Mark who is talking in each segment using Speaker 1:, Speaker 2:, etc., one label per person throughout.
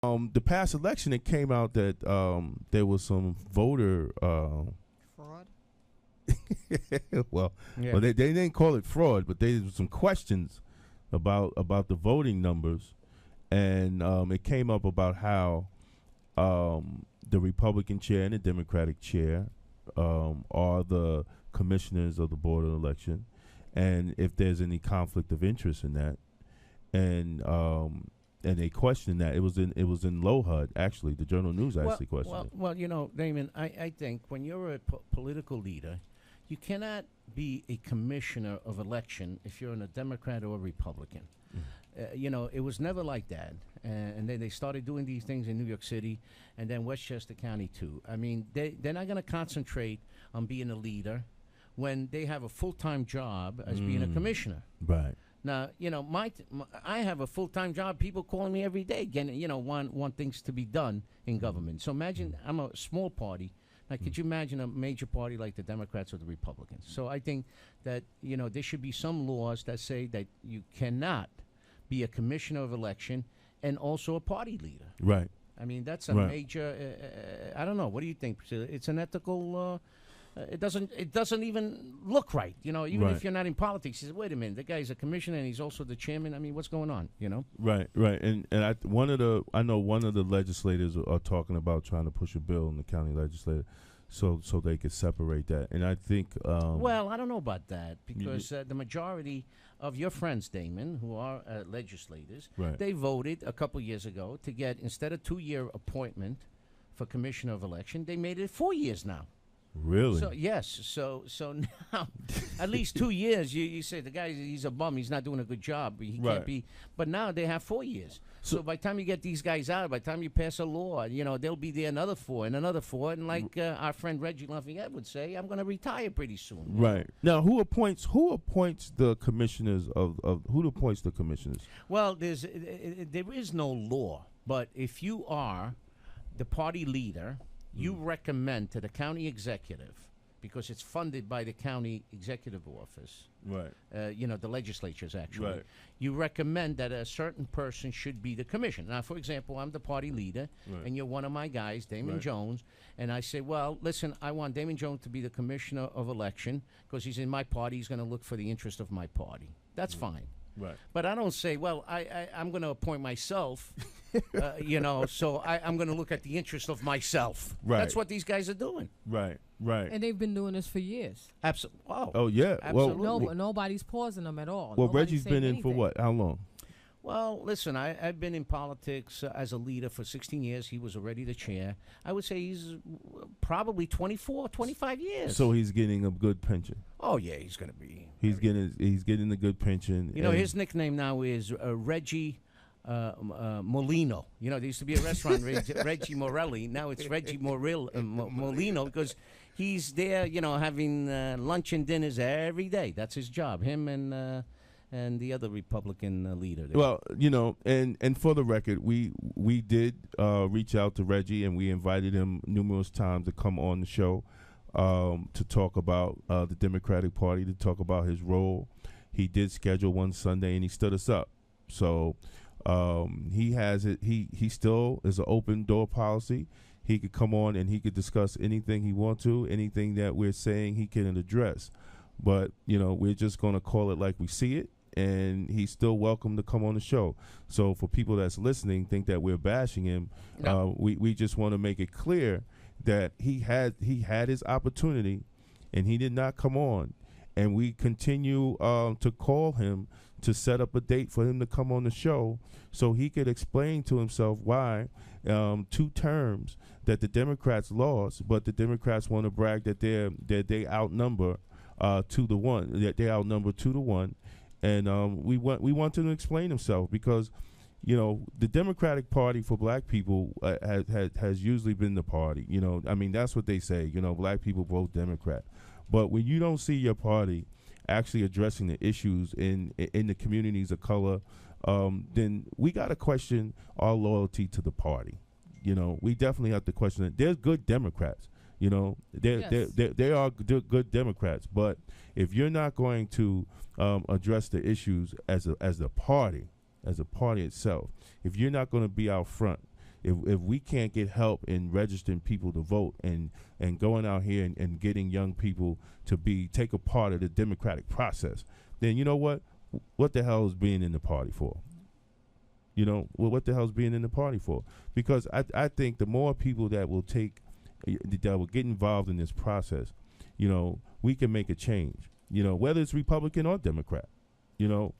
Speaker 1: The past election, it came out that there was some voter
Speaker 2: Fraud.
Speaker 1: well,
Speaker 3: Yeah.
Speaker 1: well, they didn't call it fraud, but there was some questions about the voting numbers, and it came up about how the Republican chair and the Democratic chair are the commissioners of the board of election, and if there's any conflict of interest in that, and they questioned that. It was in Low HUD, actually. The Journal News actually questioned it.
Speaker 3: Well, Damon, I think when you're a political leader, you cannot be a commissioner of election if you're a Democrat or a Republican. It was never like that. And then they started doing these things in New York City and then Westchester County, too. I mean, they're not going to concentrate on being a leader when they have a full-time job as being a commissioner.
Speaker 1: Right.
Speaker 3: Now, I have a full-time job. People calling me every day, want things to be done in government. So imagine I'm a small party. Now, could you imagine a major party like the Democrats or the Republicans? So I think that, there should be some laws that say that you cannot be a commissioner of election and also a party leader.
Speaker 1: Right.
Speaker 3: I mean, that's a major, I don't know. What do you think, Priscilla? It's an ethical... It doesn't even look right, even if you're not in politics. You say, wait a minute, the guy's a commissioner and he's also the chairman. I mean, what's going on,
Speaker 1: Right. And I know one of the legislators are talking about trying to push a bill in the county legislature so they could separate that. And I think
Speaker 3: well, I don't know about that because the majority of your friends, Damon, who are legislators, they voted a couple years ago to get, instead of 2-year appointment for commissioner of election, they made it 4 years now.
Speaker 1: Really?
Speaker 3: So yes. So now, at least 2 years. You say the guy, he's a bum. He's not doing a good job. He can't be. But now they have 4 years. So by the time you get these guys out, by the time you pass a law, they'll be there another 4 and another 4. And like our friend Reggie Lafayette would say, I'm going to retire pretty soon.
Speaker 1: Right. Now, who appoints the commissioners who appoints the commissioners?
Speaker 3: Well, there is no law, but if you are the party leader, you recommend to the county executive, because it's funded by the county executive office,
Speaker 1: right?
Speaker 3: The legislatures actually.
Speaker 1: Right.
Speaker 3: You recommend that a certain person should be the commissioner. Now, for example, I'm the party leader, and you're one of my guys, Damon Jones, and I say, well, listen, I want Damon Jones to be the commissioner of election because he's in my party. He's going to look for the interest of my party. That's fine.
Speaker 1: Right.
Speaker 3: But I don't say, well, I'm going to appoint myself, so I'm going to look at the interest of myself.
Speaker 1: Right.
Speaker 3: That's what these guys are doing.
Speaker 1: Right.
Speaker 2: And they've been doing this for years.
Speaker 3: Absolutely.
Speaker 1: Oh, yeah.
Speaker 3: Absolutely.
Speaker 2: Well, nobody's pausing them at all.
Speaker 1: Well,
Speaker 2: Nobody's
Speaker 1: Reggie's
Speaker 2: saying
Speaker 1: been in
Speaker 2: anything.
Speaker 1: for what? How long?
Speaker 3: Well, listen, I've been in politics as a leader for 16 years. He was already the chair. I would say he's probably 24, 25 years.
Speaker 1: So he's getting a good pension.
Speaker 3: Oh, yeah, he's going to be.
Speaker 1: He's getting a good pension.
Speaker 3: His nickname now is Reggie Molino. There used to be a restaurant, Reggie Morelli. Now it's Reggie Molino because he's there, having lunch and dinners every day. That's his job. Him and the other Republican leader there.
Speaker 1: Well, and for the record, we did reach out to Reggie, and we invited him numerous times to come on the show to talk about the Democratic Party, to talk about his role. He did schedule one Sunday, and he stood us up. So he has it. He still is an open door policy. He could come on and he could discuss anything he wants to, anything that we're saying he can address. But, we're just going to call it like we see it. And he's still welcome to come on the show. So for people that's listening, think that we're bashing him. No. We just want to make it clear that he had his opportunity, and he did not come on. And we continue to call him to set up a date for him to come on the show so he could explain to himself why 2 terms that the Democrats lost, but the Democrats want to brag that they outnumber 2-1. That they outnumber 2-1. And we want him to explain himself because, the Democratic Party for black people has usually been the party. That's what they say. Black people vote Democrat. But when you don't see your party actually addressing the issues in the communities of color, then we got to question our loyalty to the party. We definitely have to question it. There's good Democrats. They are good Democrats, but if you're not going to address the issues as a party itself, if you're not going to be out front if we can't get help in registering people to vote and going out here and getting young people to take a part of the democratic process, then you know what the hell is being in the party for? You know, well, what the hell is being in the party for? Because I think the more people that will get involved in this process, you know, we can make a change. You know, whether it's Republican or Democrat. You know.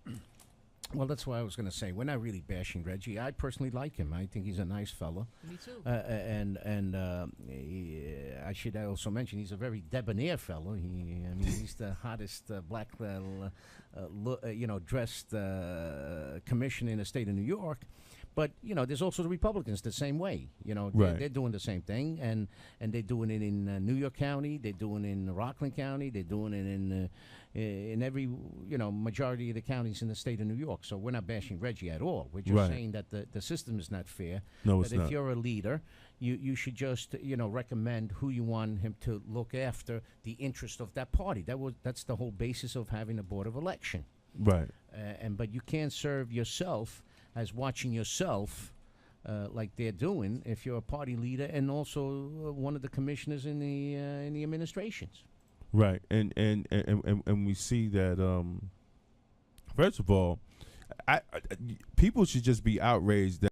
Speaker 3: Well, that's what I was going to say. We're not really bashing Reggie. I personally like him. I think he's a nice fellow.
Speaker 2: Me too.
Speaker 3: I should also mention he's a very debonair fellow. He's the hottest black, dressed commissioner in the state of New York. But you know, there's also the Republicans the same way. You know, they're doing the same thing, and they're doing it in New York County. They're doing it in Rockland County. They're doing it in every majority of the counties in the state of New York. So we're not bashing Reggie at all. We're just saying that the system is not fair.
Speaker 1: No, it's
Speaker 3: not.
Speaker 1: That
Speaker 3: if you're a leader, you should just recommend who you want him to look after the interest of that party. That's the whole basis of having a board of election.
Speaker 1: Right.
Speaker 3: But you can't serve yourself as watching yourself like they're doing if you're a party leader and also one of the commissioners in the administrations.
Speaker 1: Right, and we see that. First of all, people should just be outraged that